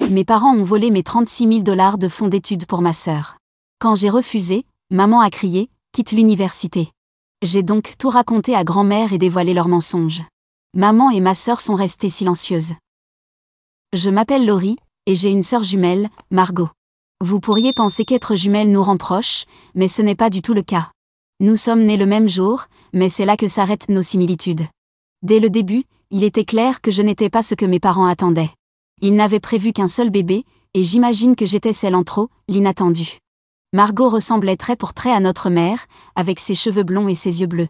Mes parents ont volé mes 36 000 $ de fonds d'études pour ma sœur. Quand j'ai refusé, maman a crié « Quitte l'université ». J'ai donc tout raconté à grand-mère et dévoilé leurs mensonges. Maman et ma sœur sont restées silencieuses. Je m'appelle Laurie, et j'ai une sœur jumelle, Margot. Vous pourriez penser qu'être jumelles nous rend proches, mais ce n'est pas du tout le cas. Nous sommes nés le même jour, mais c'est là que s'arrêtent nos similitudes. Dès le début, il était clair que je n'étais pas ce que mes parents attendaient. Ils n'avaient prévu qu'un seul bébé, et j'imagine que j'étais celle en trop, l'inattendue. Margot ressemblait trait pour trait à notre mère, avec ses cheveux blonds et ses yeux bleus.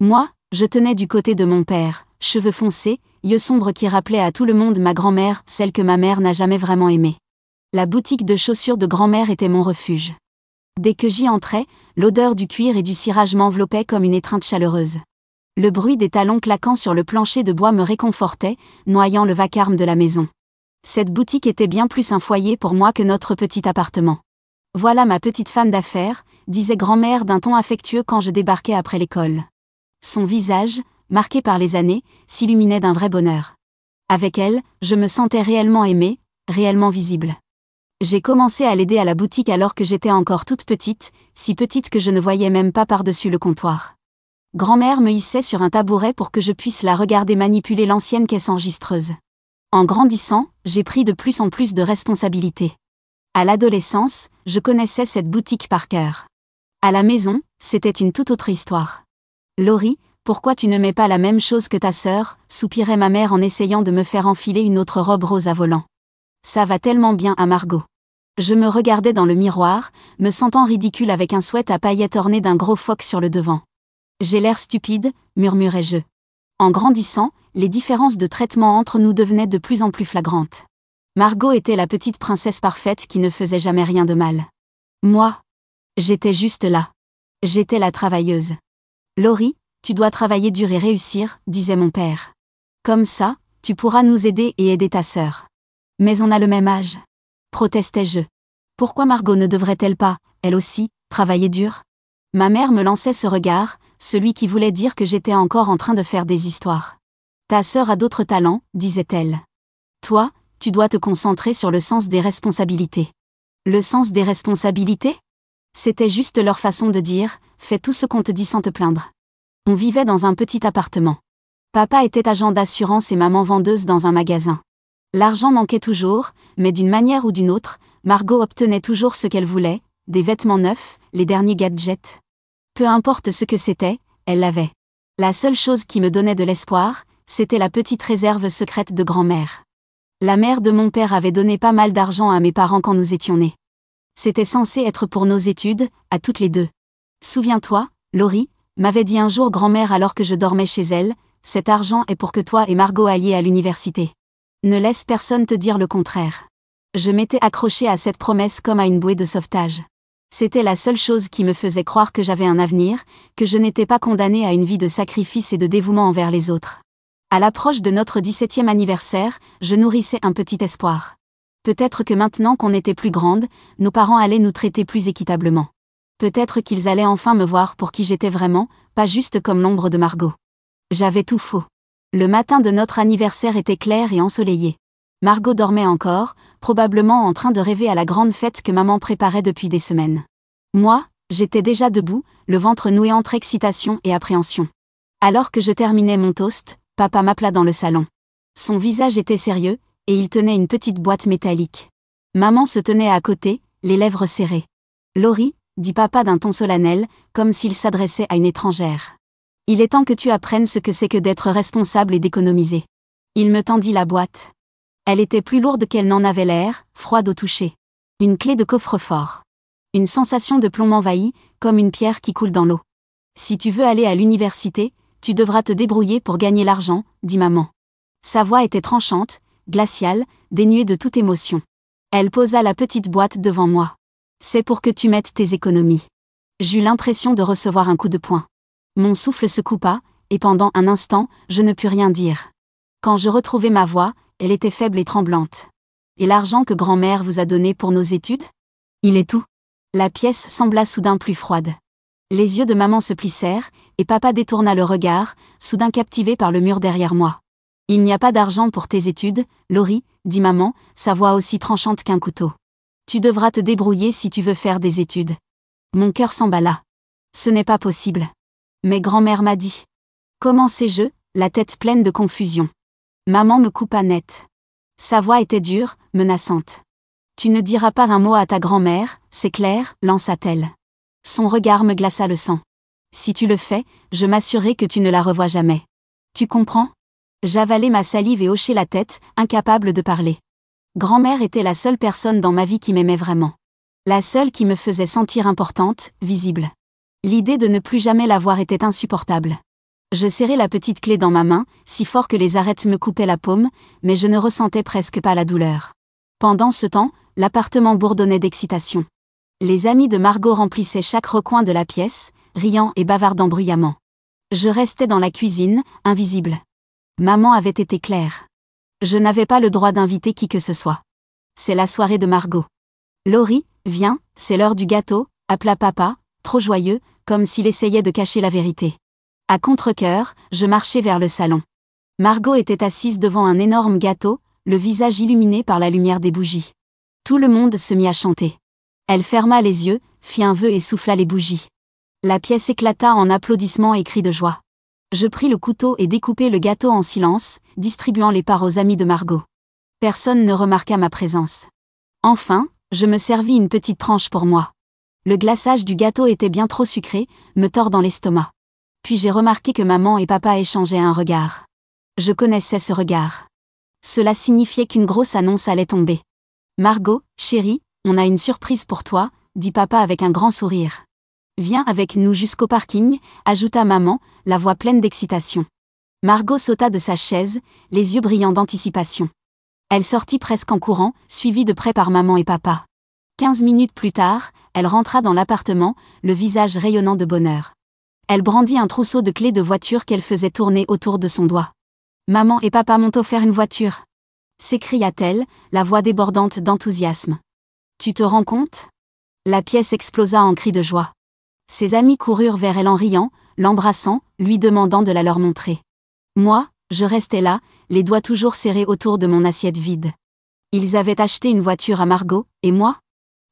Moi, je tenais du côté de mon père, cheveux foncés, yeux sombres qui rappelaient à tout le monde ma grand-mère, celle que ma mère n'a jamais vraiment aimée. La boutique de chaussures de grand-mère était mon refuge. Dès que j'y entrais, l'odeur du cuir et du cirage m'enveloppait comme une étreinte chaleureuse. Le bruit des talons claquant sur le plancher de bois me réconfortait, noyant le vacarme de la maison. Cette boutique était bien plus un foyer pour moi que notre petit appartement. « Voilà ma petite femme d'affaires », disait grand-mère d'un ton affectueux quand je débarquais après l'école. Son visage, marqué par les années, s'illuminait d'un vrai bonheur. Avec elle, je me sentais réellement aimée, réellement visible. J'ai commencé à l'aider à la boutique alors que j'étais encore toute petite, si petite que je ne voyais même pas par-dessus le comptoir. Grand-mère me hissait sur un tabouret pour que je puisse la regarder manipuler l'ancienne caisse enregistreuse. En grandissant, j'ai pris de plus en plus de responsabilités. À l'adolescence, je connaissais cette boutique par cœur. À la maison, c'était une toute autre histoire. « Laurie, pourquoi tu ne mets pas la même chose que ta sœur ?» soupirait ma mère en essayant de me faire enfiler une autre robe rose à volants. « Ça va tellement bien à Margot. » Je me regardais dans le miroir, me sentant ridicule avec un sweat à paillettes orné d'un gros phoque sur le devant. « J'ai l'air stupide », murmurais-je. En grandissant, les différences de traitement entre nous devenaient de plus en plus flagrantes. Margot était la petite princesse parfaite qui ne faisait jamais rien de mal. Moi, j'étais juste là. J'étais la travailleuse. « Laurie, tu dois travailler dur et réussir », disait mon père. « Comme ça, tu pourras nous aider et aider ta sœur. »« Mais on a le même âge. » protestais-je. « Pourquoi Margot ne devrait-elle pas, elle aussi, travailler dur ?» Ma mère me lançait ce regard, celui qui voulait dire que j'étais encore en train de faire des histoires. « Ta sœur a d'autres talents, » disait-elle. « Toi, tu dois te concentrer sur le sens des responsabilités. » Le sens des responsabilités ? C'était juste leur façon de dire « fais tout ce qu'on te dit sans te plaindre ». On vivait dans un petit appartement. Papa était agent d'assurance et maman vendeuse dans un magasin. L'argent manquait toujours, mais d'une manière ou d'une autre, Margot obtenait toujours ce qu'elle voulait, des vêtements neufs, les derniers gadgets. Peu importe ce que c'était, elle l'avait. La seule chose qui me donnait de l'espoir, c'était la petite réserve secrète de grand-mère. La mère de mon père avait donné pas mal d'argent à mes parents quand nous étions nés. C'était censé être pour nos études, à toutes les deux. « Souviens-toi, Laurie », m'avait dit un jour grand-mère alors que je dormais chez elle, « cet argent est pour que toi et Margot alliez à l'université. Ne laisse personne te dire le contraire. » Je m'étais accrochée à cette promesse comme à une bouée de sauvetage. C'était la seule chose qui me faisait croire que j'avais un avenir, que je n'étais pas condamnée à une vie de sacrifice et de dévouement envers les autres. À l'approche de notre 17e anniversaire, je nourrissais un petit espoir. Peut-être que maintenant qu'on était plus grande, nos parents allaient nous traiter plus équitablement. Peut-être qu'ils allaient enfin me voir pour qui j'étais vraiment, pas juste comme l'ombre de Margot. J'avais tout faux. Le matin de notre anniversaire était clair et ensoleillé. Margot dormait encore, probablement en train de rêver à la grande fête que maman préparait depuis des semaines. Moi, j'étais déjà debout, le ventre noué entre excitation et appréhension. Alors que je terminais mon toast, papa m'appela dans le salon. Son visage était sérieux, et il tenait une petite boîte métallique. Maman se tenait à côté, les lèvres serrées. « Laurie », dit papa d'un ton solennel, comme s'il s'adressait à une étrangère. « Il est temps que tu apprennes ce que c'est que d'être responsable et d'économiser. » Il me tendit la boîte. Elle était plus lourde qu'elle n'en avait l'air, froide au toucher. Une clé de coffre-fort. Une sensation de plomb m'envahit, comme une pierre qui coule dans l'eau. « Si tu veux aller à l'université, tu devras te débrouiller pour gagner l'argent, » dit maman. Sa voix était tranchante, glaciale, dénuée de toute émotion. Elle posa la petite boîte devant moi. « C'est pour que tu mettes tes économies. » J'eus l'impression de recevoir un coup de poing. Mon souffle se coupa, et pendant un instant, je ne pus rien dire. Quand je retrouvai ma voix, elle était faible et tremblante. « Et l'argent que grand-mère vous a donné pour nos études ? Il est tout. » La pièce sembla soudain plus froide. Les yeux de maman se plissèrent, et papa détourna le regard, soudain captivé par le mur derrière moi. Il n'y a pas d'argent pour tes études, Laurie, dit maman, sa voix aussi tranchante qu'un couteau. Tu devras te débrouiller si tu veux faire des études. Mon cœur s'emballa. Ce n'est pas possible. Mais grand-mère m'a dit. Comment sais-je, la tête pleine de confusion. Maman me coupa net. Sa voix était dure, menaçante. Tu ne diras pas un mot à ta grand-mère, c'est clair, lança-t-elle. Son regard me glaça le sang. Si tu le fais, je m'assurerai que tu ne la revois jamais. Tu comprends? J'avalai ma salive et hochai la tête, incapable de parler. Grand-mère était la seule personne dans ma vie qui m'aimait vraiment. La seule qui me faisait sentir importante, visible. L'idée de ne plus jamais la voir était insupportable. Je serrai la petite clé dans ma main, si fort que les arêtes me coupaient la paume, mais je ne ressentais presque pas la douleur. Pendant ce temps, l'appartement bourdonnait d'excitation. Les amis de Margot remplissaient chaque recoin de la pièce, riant et bavardant bruyamment. Je restais dans la cuisine, invisible. Maman avait été claire. Je n'avais pas le droit d'inviter qui que ce soit. C'est la soirée de Margot. Laurie, viens, c'est l'heure du gâteau, appela papa, trop joyeux, comme s'il essayait de cacher la vérité. À contre-cœur, je marchai vers le salon. Margot était assise devant un énorme gâteau, le visage illuminé par la lumière des bougies. Tout le monde se mit à chanter. Elle ferma les yeux, fit un vœu et souffla les bougies. La pièce éclata en applaudissements et cris de joie. Je pris le couteau et découpai le gâteau en silence, distribuant les parts aux amis de Margot. Personne ne remarqua ma présence. Enfin, je me servis une petite tranche pour moi. Le glaçage du gâteau était bien trop sucré, me tordant l'estomac. Puis j'ai remarqué que maman et papa échangeaient un regard. Je connaissais ce regard. Cela signifiait qu'une grosse annonce allait tomber. « Margot, chérie, on a une surprise pour toi », dit papa avec un grand sourire. « Viens avec nous jusqu'au parking », ajouta maman, la voix pleine d'excitation. Margot sauta de sa chaise, les yeux brillants d'anticipation. Elle sortit presque en courant, suivie de près par maman et papa. 15 minutes plus tard, elle rentra dans l'appartement, le visage rayonnant de bonheur. Elle brandit un trousseau de clés de voiture qu'elle faisait tourner autour de son doigt. « Maman et papa m'ont offert une voiture !» s'écria-t-elle, la voix débordante d'enthousiasme. « Tu te rends compte ?» La pièce explosa en cris de joie. Ses amis coururent vers elle en riant, l'embrassant, lui demandant de la leur montrer. Moi, je restais là, les doigts toujours serrés autour de mon assiette vide. Ils avaient acheté une voiture à Margot, et moi?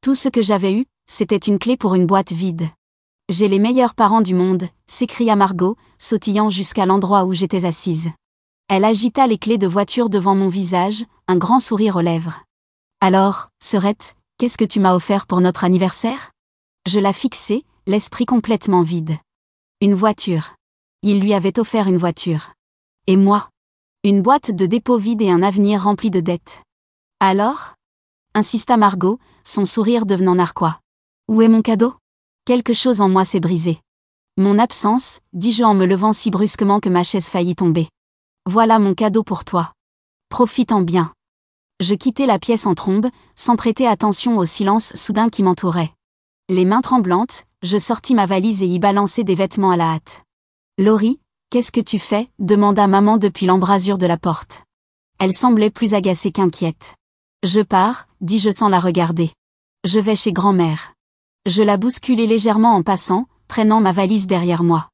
Tout ce que j'avais eu, c'était une clé pour une boîte vide. « J'ai les meilleurs parents du monde », s'écria Margot, sautillant jusqu'à l'endroit où j'étais assise. Elle agita les clés de voiture devant mon visage, un grand sourire aux lèvres. « Alors, sœurette, qu'est-ce que tu m'as offert pour notre anniversaire ?» Je la fixai, l'esprit complètement vide. Une voiture. Il lui avait offert une voiture. Et moi? Une boîte de dépôt vide et un avenir rempli de dettes. « Alors ?» insista Margot, son sourire devenant narquois. « Où est mon cadeau ?» Quelque chose en moi s'est brisé. « Mon absence », dis-je en me levant si brusquement que ma chaise faillit tomber. « Voilà mon cadeau pour toi. Profite-en bien. » Je quittai la pièce en trombe, sans prêter attention au silence soudain qui m'entourait. Les mains tremblantes, je sortis ma valise et y balançai des vêtements à la hâte. « Laurie, qu'est-ce que tu fais ?» demanda maman depuis l'embrasure de la porte. Elle semblait plus agacée qu'inquiète. « Je pars », dis-je sans la regarder. « Je vais chez grand-mère. » Je la bousculai légèrement en passant, traînant ma valise derrière moi.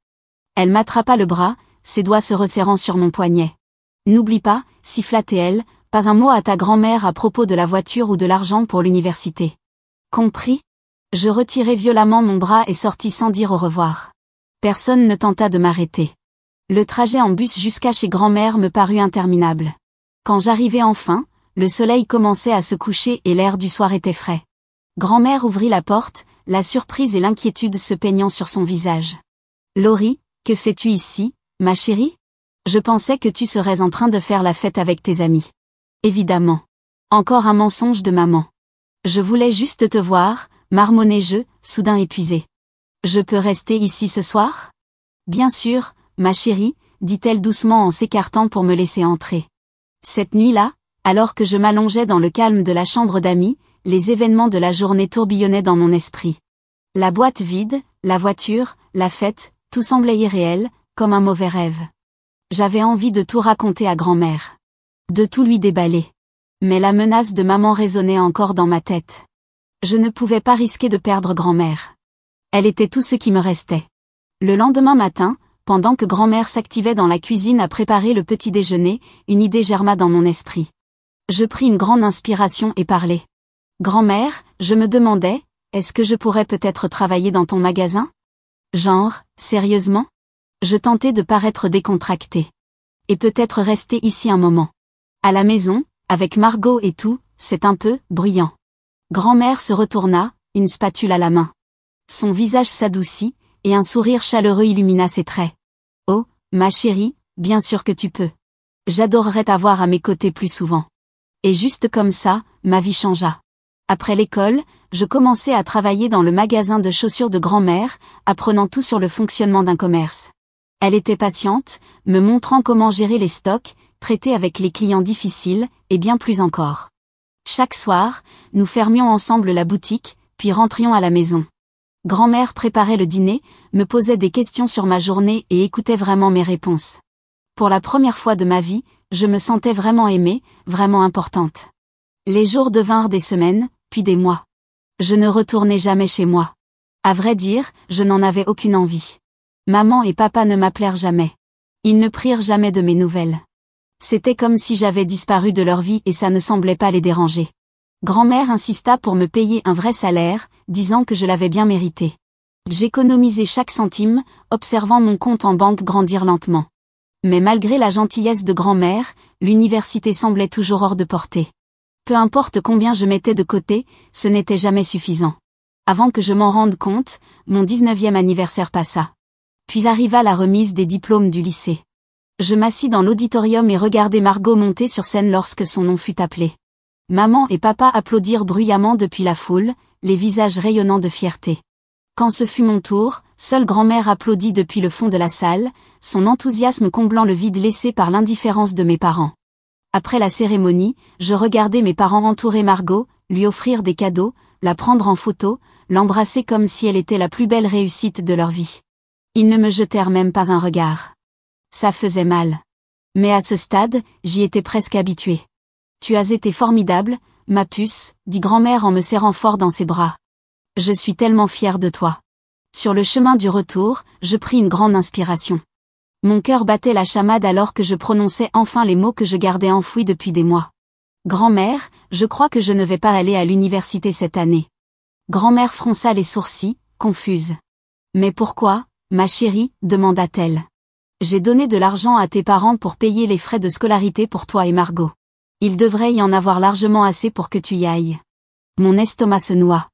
Elle m'attrapa le bras, ses doigts se resserrant sur mon poignet. « N'oublie pas », siffla-t-elle, « pas un mot à ta grand-mère à propos de la voiture ou de l'argent pour l'université. » Compris? Je retirai violemment mon bras et sortis sans dire au revoir. Personne ne tenta de m'arrêter. Le trajet en bus jusqu'à chez grand-mère me parut interminable. Quand j'arrivai enfin, le soleil commençait à se coucher et l'air du soir était frais. Grand-mère ouvrit la porte, la surprise et l'inquiétude se peignant sur son visage. « Laurie, que fais-tu ici, ma chérie ? Je pensais que tu serais en train de faire la fête avec tes amis. » Évidemment. Encore un mensonge de maman. « Je voulais juste te voir », marmonnai-je, soudain épuisé. « Je peux rester ici ce soir ? » « Bien sûr, ma chérie », dit-elle doucement en s'écartant pour me laisser entrer. Cette nuit-là, alors que je m'allongeais dans le calme de la chambre d'amis, les événements de la journée tourbillonnaient dans mon esprit. La boîte vide, la voiture, la fête, tout semblait irréel, comme un mauvais rêve. J'avais envie de tout raconter à grand-mère. De tout lui déballer. Mais la menace de maman résonnait encore dans ma tête. Je ne pouvais pas risquer de perdre grand-mère. Elle était tout ce qui me restait. Le lendemain matin, Pendant que grand-mère s'activait dans la cuisine à préparer le petit déjeuner, une idée germa dans mon esprit. Je pris une grande inspiration et parlai. Grand-mère, je me demandais, est-ce que je pourrais peut-être travailler dans ton magasin? Genre, sérieusement? Je tentais de paraître décontractée. Et peut-être rester ici un moment. À la maison, avec Margot et tout, c'est un peu bruyant. Grand-mère se retourna, une spatule à la main. Son visage s'adoucit, et un sourire chaleureux illumina ses traits. Oh, ma chérie, bien sûr que tu peux. J'adorerais t'avoir à mes côtés plus souvent. Et juste comme ça, ma vie changea. Après l'école, je commençai à travailler dans le magasin de chaussures de grand-mère, apprenant tout sur le fonctionnement d'un commerce. Elle était patiente, me montrant comment gérer les stocks, traiter avec les clients difficiles, et bien plus encore. Chaque soir, nous fermions ensemble la boutique, puis rentrions à la maison. Grand-mère préparait le dîner, me posait des questions sur ma journée et écoutait vraiment mes réponses. Pour la première fois de ma vie, je me sentais vraiment aimée, vraiment importante. Les jours devinrent des semaines, puis des mois. Je ne retournai jamais chez moi. À vrai dire, je n'en avais aucune envie. Maman et papa ne m'appelèrent jamais. Ils ne prirent jamais de mes nouvelles. C'était comme si j'avais disparu de leur vie et ça ne semblait pas les déranger. Grand-mère insista pour me payer un vrai salaire, disant que je l'avais bien mérité. J'économisais chaque centime, observant mon compte en banque grandir lentement. Mais malgré la gentillesse de grand-mère, l'université semblait toujours hors de portée. Peu importe combien je mettais de côté, ce n'était jamais suffisant. Avant que je m'en rende compte, mon 19e anniversaire passa. Puis arriva la remise des diplômes du lycée. Je m'assis dans l'auditorium et regardai Margot monter sur scène lorsque son nom fut appelé. Maman et papa applaudirent bruyamment depuis la foule, les visages rayonnants de fierté. Quand ce fut mon tour, seule grand-mère applaudit depuis le fond de la salle, son enthousiasme comblant le vide laissé par l'indifférence de mes parents. Après la cérémonie, je regardai mes parents entourer Margot, lui offrir des cadeaux, la prendre en photo, l'embrasser comme si elle était la plus belle réussite de leur vie. Ils ne me jetèrent même pas un regard. Ça faisait mal. Mais à ce stade, j'y étais presque habituée. Tu as été formidable, ma puce, dit grand-mère en me serrant fort dans ses bras. Je suis tellement fière de toi. Sur le chemin du retour, je pris une grande inspiration. Mon cœur battait la chamade alors que je prononçais enfin les mots que je gardais enfouis depuis des mois. Grand-mère, je crois que je ne vais pas aller à l'université cette année. Grand-mère fronça les sourcils, confuse. Mais pourquoi, ma chérie, demanda-t-elle. J'ai donné de l'argent à tes parents pour payer les frais de scolarité pour toi et Margot. Il devrait y en avoir largement assez pour que tu y ailles. Mon estomac se noua.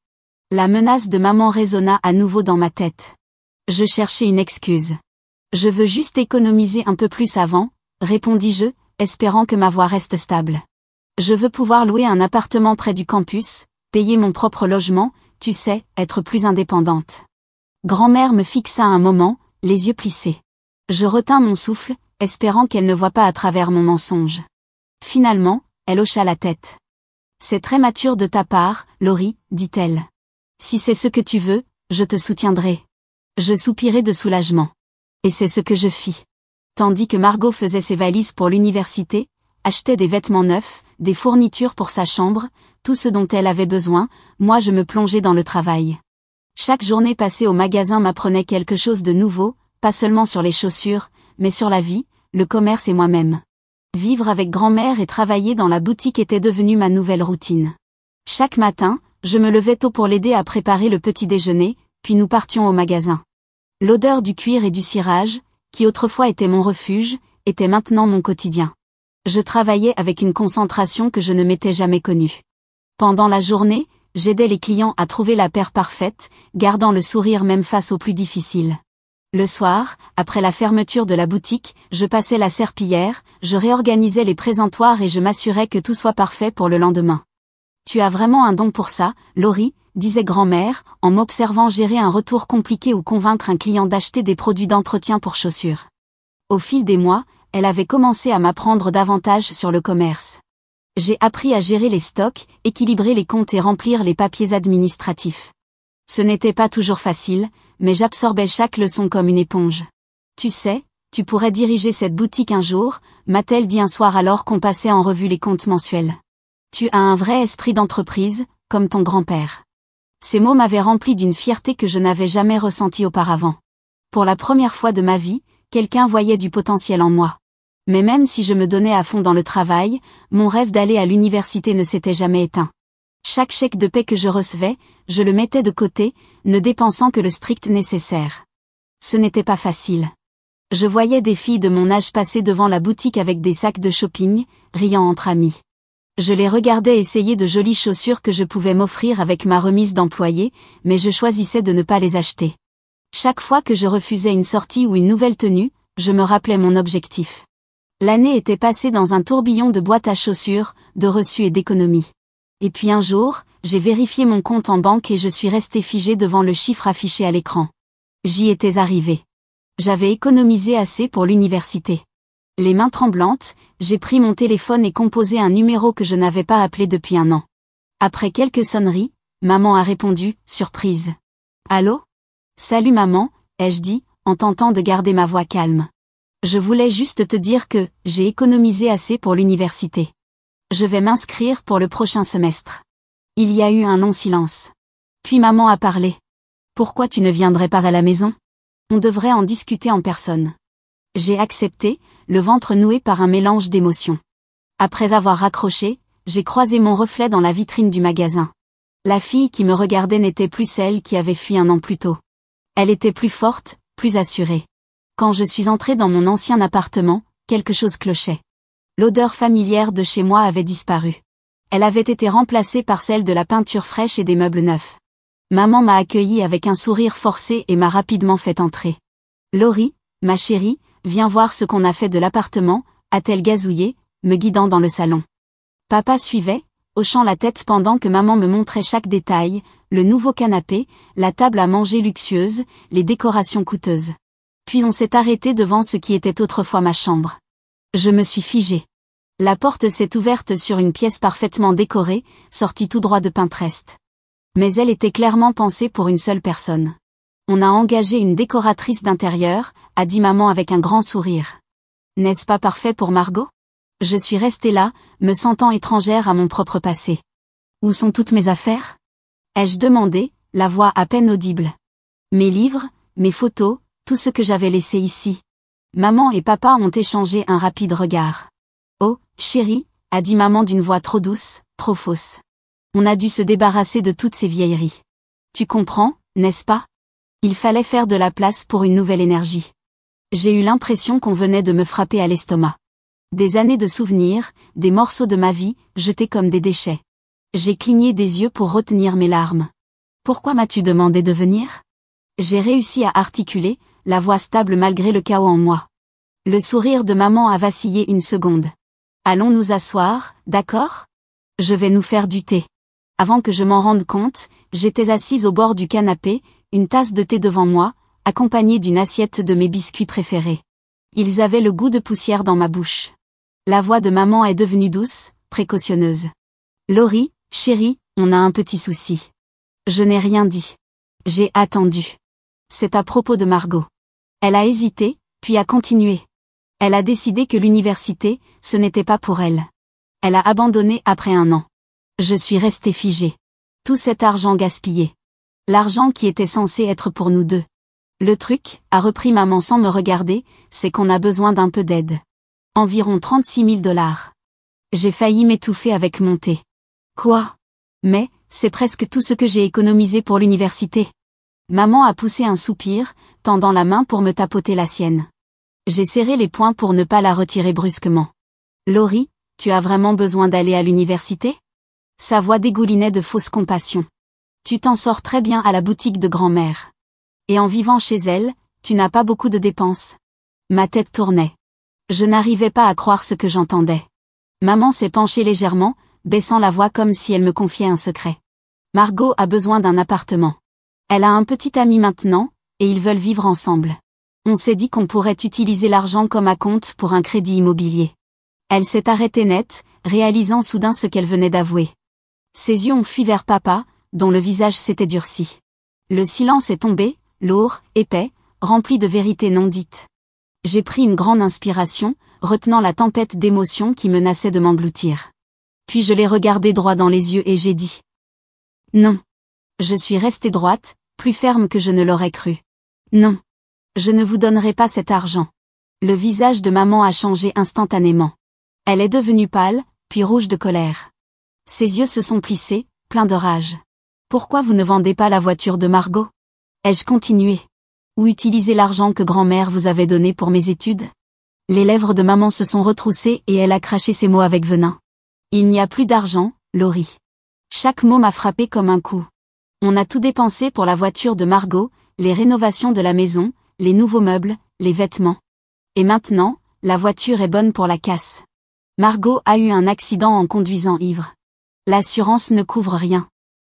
La menace de maman résonna à nouveau dans ma tête. Je cherchais une excuse. Je veux juste économiser un peu plus avant, répondis-je, espérant que ma voix reste stable. Je veux pouvoir louer un appartement près du campus, payer mon propre logement, tu sais, être plus indépendante. Grand-mère me fixa un moment, les yeux plissés. Je retins mon souffle, espérant qu'elle ne voie pas à travers mon mensonge. Finalement, elle hocha la tête. C'est très mature de ta part, Laurie, dit-elle. Si c'est ce que tu veux, je te soutiendrai. Je soupirai de soulagement. Et c'est ce que je fis. Tandis que Margot faisait ses valises pour l'université, achetait des vêtements neufs, des fournitures pour sa chambre, tout ce dont elle avait besoin, moi je me plongeais dans le travail. Chaque journée passée au magasin m'apprenait quelque chose de nouveau, pas seulement sur les chaussures, mais sur la vie, le commerce et moi-même. Vivre avec grand-mère et travailler dans la boutique était devenu ma nouvelle routine. Chaque matin, je me levais tôt pour l'aider à préparer le petit déjeuner, puis nous partions au magasin. L'odeur du cuir et du cirage, qui autrefois était mon refuge, était maintenant mon quotidien. Je travaillais avec une concentration que je ne m'étais jamais connue. Pendant la journée, j'aidais les clients à trouver la paire parfaite, gardant le sourire même face aux plus difficiles. Le soir, après la fermeture de la boutique, je passais la serpillière, je réorganisais les présentoirs et je m'assurais que tout soit parfait pour le lendemain. Tu as vraiment un don pour ça, Laurie, disait grand-mère, en m'observant gérer un retour compliqué ou convaincre un client d'acheter des produits d'entretien pour chaussures. Au fil des mois, elle avait commencé à m'apprendre davantage sur le commerce. J'ai appris à gérer les stocks, équilibrer les comptes et remplir les papiers administratifs. Ce n'était pas toujours facile, mais j'absorbais chaque leçon comme une éponge. Tu sais, tu pourrais diriger cette boutique un jour, m'a-t-elle dit un soir alors qu'on passait en revue les comptes mensuels. Tu as un vrai esprit d'entreprise, comme ton grand-père. Ces mots m'avaient rempli d'une fierté que je n'avais jamais ressentie auparavant. Pour la première fois de ma vie, quelqu'un voyait du potentiel en moi. Mais même si je me donnais à fond dans le travail, mon rêve d'aller à l'université ne s'était jamais éteint. Chaque chèque de paie que je recevais, je le mettais de côté, ne dépensant que le strict nécessaire. Ce n'était pas facile. Je voyais des filles de mon âge passer devant la boutique avec des sacs de shopping, riant entre amis. Je les regardais essayer de jolies chaussures que je pouvais m'offrir avec ma remise d'employé, mais je choisissais de ne pas les acheter. Chaque fois que je refusais une sortie ou une nouvelle tenue, je me rappelais mon objectif. L'année était passée dans un tourbillon de boîtes à chaussures, de reçus et d'économies. Et puis un jour, j'ai vérifié mon compte en banque et je suis resté figé devant le chiffre affiché à l'écran. J'y étais arrivé. J'avais économisé assez pour l'université. Les mains tremblantes, j'ai pris mon téléphone et composé un numéro que je n'avais pas appelé depuis un an. Après quelques sonneries, maman a répondu, surprise. Allô? Salut maman, ai-je dit, en tentant de garder ma voix calme. Je voulais juste te dire que j'ai économisé assez pour l'université. Je vais m'inscrire pour le prochain semestre. Il y a eu un long silence. Puis maman a parlé. Pourquoi tu ne viendrais pas à la maison? On devrait en discuter en personne. J'ai accepté, le ventre noué par un mélange d'émotions. Après avoir raccroché, j'ai croisé mon reflet dans la vitrine du magasin. La fille qui me regardait n'était plus celle qui avait fui un an plus tôt. Elle était plus forte, plus assurée. Quand je suis entrée dans mon ancien appartement, quelque chose clochait. L'odeur familière de chez moi avait disparu. Elle avait été remplacée par celle de la peinture fraîche et des meubles neufs. Maman m'a accueillie avec un sourire forcé et m'a rapidement fait entrer. Laurie, ma chérie, viens voir ce qu'on a fait de l'appartement, a-t-elle gazouillé, me guidant dans le salon. Papa suivait, hochant la tête pendant que maman me montrait chaque détail, le nouveau canapé, la table à manger luxueuse, les décorations coûteuses. Puis on s'est arrêté devant ce qui était autrefois ma chambre. Je me suis figée. La porte s'est ouverte sur une pièce parfaitement décorée, sortie tout droit de Pinterest. Mais elle était clairement pensée pour une seule personne. On a engagé une décoratrice d'intérieur, a dit maman avec un grand sourire. N'est-ce pas parfait pour Margot? Je suis restée là, me sentant étrangère à mon propre passé. Où sont toutes mes affaires? Ai-je demandé, la voix à peine audible. Mes livres, mes photos, tout ce que j'avais laissé ici. Maman et papa ont échangé un rapide regard. Oh, chérie, a dit maman d'une voix trop douce, trop fausse. On a dû se débarrasser de toutes ces vieilleries. Tu comprends, n'est-ce pas? Il fallait faire de la place pour une nouvelle énergie. J'ai eu l'impression qu'on venait de me frapper à l'estomac. Des années de souvenirs, des morceaux de ma vie, jetés comme des déchets. J'ai cligné des yeux pour retenir mes larmes. Pourquoi m'as-tu demandé de venir? J'ai réussi à articuler, la voix stable malgré le chaos en moi. Le sourire de maman a vacillé une seconde. Allons nous asseoir, d'accord? Je vais nous faire du thé. Avant que je m'en rende compte, j'étais assise au bord du canapé, une tasse de thé devant moi, accompagnée d'une assiette de mes biscuits préférés. Ils avaient le goût de poussière dans ma bouche. La voix de maman est devenue douce, précautionneuse. Laurie, chérie, on a un petit souci. Je n'ai rien dit. J'ai attendu. C'est à propos de Margot. Elle a hésité, puis a continué. Elle a décidé que l'université, ce n'était pas pour elle. Elle a abandonné après un an. Je suis restée figée. Tout cet argent gaspillé. L'argent qui était censé être pour nous deux. Le truc, a repris maman sans me regarder, c'est qu'on a besoin d'un peu d'aide. Environ 36 000 $. J'ai failli m'étouffer avec mon thé. Quoi? Mais, c'est presque tout ce que j'ai économisé pour l'université. Maman a poussé un soupir, tendant la main pour me tapoter la sienne. J'ai serré les poings pour ne pas la retirer brusquement. Laurie, tu as vraiment besoin d'aller à l'université? Sa voix dégoulinait de fausse compassion. Tu t'en sors très bien à la boutique de grand-mère. Et en vivant chez elle, tu n'as pas beaucoup de dépenses. Ma tête tournait. Je n'arrivais pas à croire ce que j'entendais. Maman s'est penchée légèrement, baissant la voix comme si elle me confiait un secret. Margot a besoin d'un appartement. Elle a un petit ami maintenant, et ils veulent vivre ensemble. On s'est dit qu'on pourrait utiliser l'argent comme acompte pour un crédit immobilier. Elle s'est arrêtée net, réalisant soudain ce qu'elle venait d'avouer. Ses yeux ont fui vers papa, dont le visage s'était durci. Le silence est tombé, lourd, épais, rempli de vérités non dites. J'ai pris une grande inspiration, retenant la tempête d'émotions qui menaçait de m'engloutir. Puis je l'ai regardé droit dans les yeux et j'ai dit. Non. Je suis restée droite, plus ferme que je ne l'aurais cru. Non. Je ne vous donnerai pas cet argent. Le visage de maman a changé instantanément. Elle est devenue pâle, puis rouge de colère. Ses yeux se sont plissés, pleins de rage. Pourquoi vous ne vendez pas la voiture de Margot? Ai-je continué? Ou utilisé l'argent que grand-mère vous avait donné pour mes études? Les lèvres de maman se sont retroussées et elle a craché ses mots avec venin. Il n'y a plus d'argent, Laurie. Chaque mot m'a frappé comme un coup. On a tout dépensé pour la voiture de Margot, les rénovations de la maison, les nouveaux meubles, les vêtements. Et maintenant, la voiture est bonne pour la casse. Margot a eu un accident en conduisant ivre. L'assurance ne couvre rien.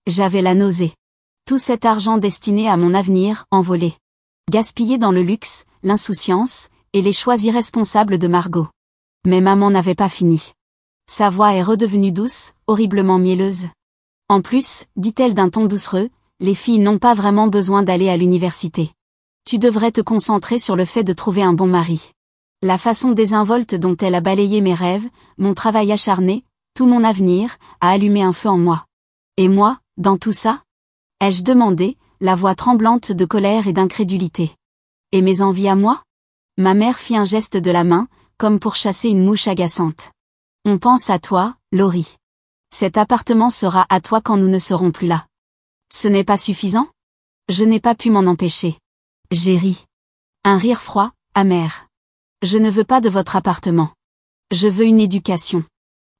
J'avais la nausée. Tout cet argent destiné à mon avenir, envolé. Gaspillé dans le luxe, l'insouciance, et les choix irresponsables de Margot. Mais maman n'avait pas fini. Sa voix est redevenue douce, horriblement mielleuse. En plus, dit-elle d'un ton doucereux, les filles n'ont pas vraiment besoin d'aller à l'université. Tu devrais te concentrer sur le fait de trouver un bon mari. La façon désinvolte dont elle a balayé mes rêves, mon travail acharné, tout mon avenir, a allumé un feu en moi. Et moi, dans tout ça? Ai-je demandé, la voix tremblante de colère et d'incrédulité. Et mes envies à moi? Ma mère fit un geste de la main, comme pour chasser une mouche agaçante. On pense à toi, Laurie. Cet appartement sera à toi quand nous ne serons plus là. Ce n'est pas suffisant? Je n'ai pas pu m'en empêcher. J'ai ri. Un rire froid, amer. Je ne veux pas de votre appartement. Je veux une éducation.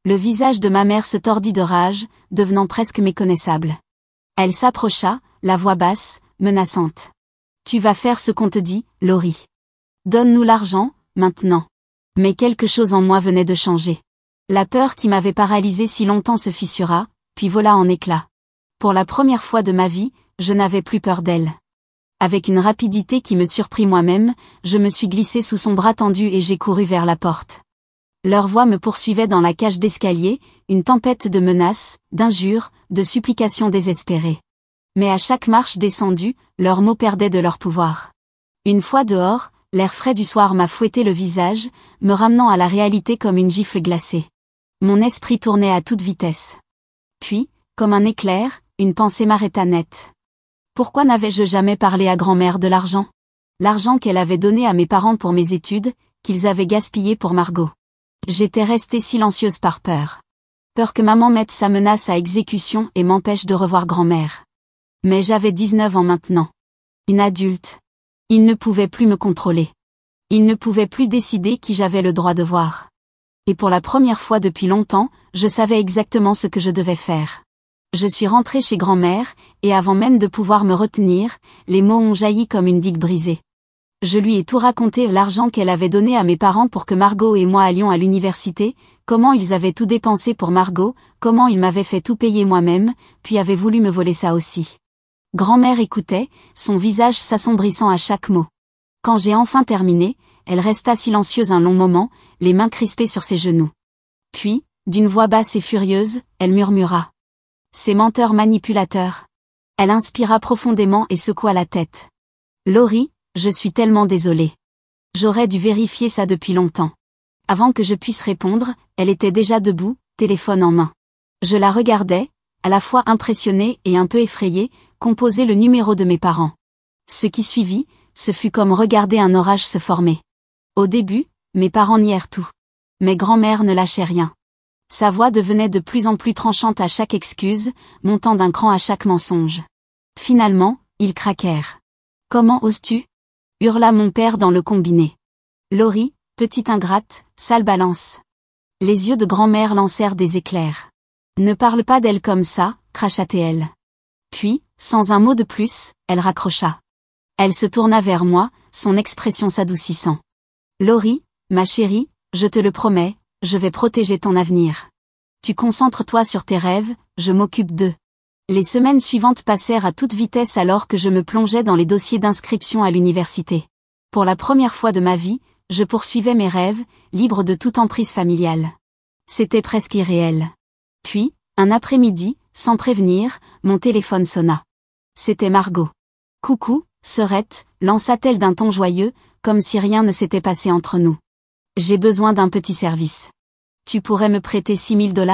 Le visage de ma mère se tordit de rage, devenant presque méconnaissable. Elle s'approcha, la voix basse, menaçante. Tu vas faire ce qu'on te dit, Laurie. Donne-nous l'argent, maintenant. Mais quelque chose en moi venait de changer. La peur qui m'avait paralysée si longtemps se fissura, puis vola en éclats. Pour la première fois de ma vie, je n'avais plus peur d'elle. Avec une rapidité qui me surprit moi-même, je me suis glissée sous son bras tendu et j'ai couru vers la porte. Leur voix me poursuivait dans la cage d'escalier, une tempête de menaces, d'injures, de supplications désespérées. Mais à chaque marche descendue, leurs mots perdaient de leur pouvoir. Une fois dehors, l'air frais du soir m'a fouetté le visage, me ramenant à la réalité comme une gifle glacée. Mon esprit tournait à toute vitesse. Puis, comme un éclair, une pensée m'arrêta net. Pourquoi n'avais-je jamais parlé à grand-mère de l'argent? L'argent qu'elle avait donné à mes parents pour mes études, qu'ils avaient gaspillé pour Margot. J'étais restée silencieuse par peur. Peur que maman mette sa menace à exécution et m'empêche de revoir grand-mère. Mais j'avais 19 ans maintenant. Une adulte. Il ne pouvait plus me contrôler. Il ne pouvait plus décider qui j'avais le droit de voir. Et pour la première fois depuis longtemps, je savais exactement ce que je devais faire. Je suis rentrée chez grand-mère, et avant même de pouvoir me retenir, les mots ont jailli comme une digue brisée. Je lui ai tout raconté, l'argent qu'elle avait donné à mes parents pour que Margot et moi allions à l'université, comment ils avaient tout dépensé pour Margot, comment ils m'avaient fait tout payer moi-même, puis avaient voulu me voler ça aussi. Grand-mère écoutait, son visage s'assombrissant à chaque mot. Quand j'ai enfin terminé, elle resta silencieuse un long moment, les mains crispées sur ses genoux. Puis, d'une voix basse et furieuse, elle murmura. Ces menteurs manipulateurs. Elle inspira profondément et secoua la tête. Laurie, je suis tellement désolée. J'aurais dû vérifier ça depuis longtemps. Avant que je puisse répondre, elle était déjà debout, téléphone en main. Je la regardais, à la fois impressionnée et un peu effrayée, composer le numéro de mes parents. Ce qui suivit, ce fut comme regarder un orage se former. Au début, mes parents nièrent tout. Mais grand-mère ne lâchait rien. Sa voix devenait de plus en plus tranchante à chaque excuse, montant d'un cran à chaque mensonge. Finalement, ils craquèrent. « Comment oses-tu » hurla mon père dans le combiné. « Laurie, petite ingrate, sale balance. » Les yeux de grand-mère lancèrent des éclairs. « Ne parle pas d'elle comme ça, cracha-t-elle. » Puis, sans un mot de plus, elle raccrocha. Elle se tourna vers moi, son expression s'adoucissant. « Laurie, ma chérie, je te le promets, je vais protéger ton avenir. Tu concentres-toi sur tes rêves, je m'occupe d'eux. » Les semaines suivantes passèrent à toute vitesse alors que je me plongeais dans les dossiers d'inscription à l'université. Pour la première fois de ma vie, je poursuivais mes rêves, libre de toute emprise familiale. C'était presque irréel. Puis, un après-midi, sans prévenir, mon téléphone sonna. C'était Margot. « Coucou, sœurette », lança-t-elle d'un ton joyeux, comme si rien ne s'était passé entre nous. « J'ai besoin d'un petit service. Tu pourrais me prêter $6 000 ?»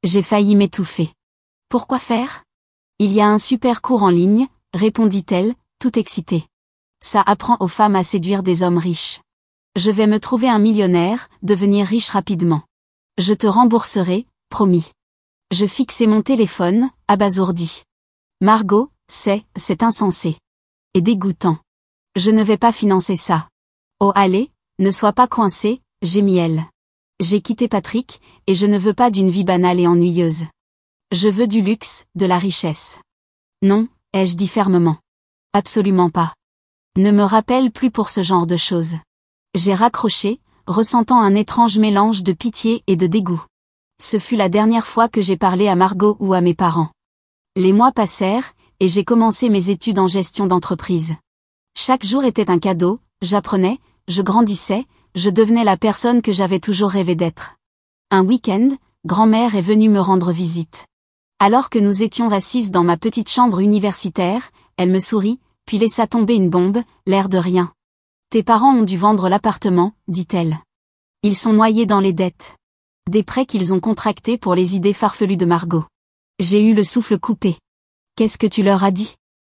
J'ai failli m'étouffer. « Pourquoi faire ?»« Il y a un super cours en ligne, » répondit-elle, tout excitée. « Ça apprend aux femmes à séduire des hommes riches. Je vais me trouver un millionnaire, devenir riche rapidement. Je te rembourserai, promis. Je fixai mon téléphone, abasourdi. Margot, c'est insensé. Et dégoûtant. Je ne vais pas financer ça. Oh allez, ne sois pas coincé, gémit elle. J'ai quitté Patrick, et je ne veux pas d'une vie banale et ennuyeuse. Je veux du luxe, de la richesse. Non, ai-je dit fermement. Absolument pas. Ne me rappelle plus pour ce genre de choses. J'ai raccroché, ressentant un étrange mélange de pitié et de dégoût. Ce fut la dernière fois que j'ai parlé à Margot ou à mes parents. Les mois passèrent, et j'ai commencé mes études en gestion d'entreprise. Chaque jour était un cadeau, j'apprenais, je grandissais, je devenais la personne que j'avais toujours rêvé d'être. Un week-end, grand-mère est venue me rendre visite. Alors que nous étions assises dans ma petite chambre universitaire, elle me sourit, puis laissa tomber une bombe, l'air de rien. Tes parents ont dû vendre l'appartement, dit-elle. Ils sont noyés dans les dettes. Des prêts qu'ils ont contractés pour les idées farfelues de Margot. J'ai eu le souffle coupé. Qu'est-ce que tu leur as dit?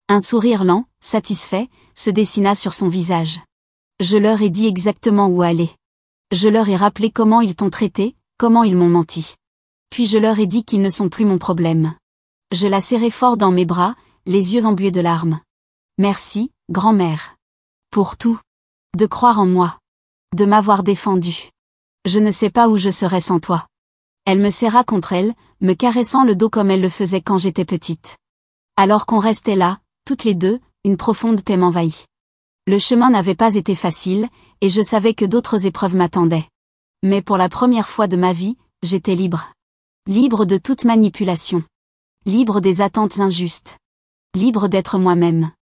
Un sourire lent, satisfait, se dessina sur son visage. Je leur ai dit exactement où aller. Je leur ai rappelé comment ils t'ont traité, comment ils m'ont menti. Puis je leur ai dit qu'ils ne sont plus mon problème. Je la serrai fort dans mes bras, les yeux embués de larmes. Merci, grand-mère. Pour tout. De croire en moi. De m'avoir défendu. Je ne sais pas où je serais sans toi. Elle me serra contre elle, me caressant le dos comme elle le faisait quand j'étais petite. Alors qu'on restait là, toutes les deux, une profonde paix m'envahit. Le chemin n'avait pas été facile, et je savais que d'autres épreuves m'attendaient. Mais pour la première fois de ma vie, j'étais libre. Libre de toute manipulation. Libre des attentes injustes. Libre d'être moi-même.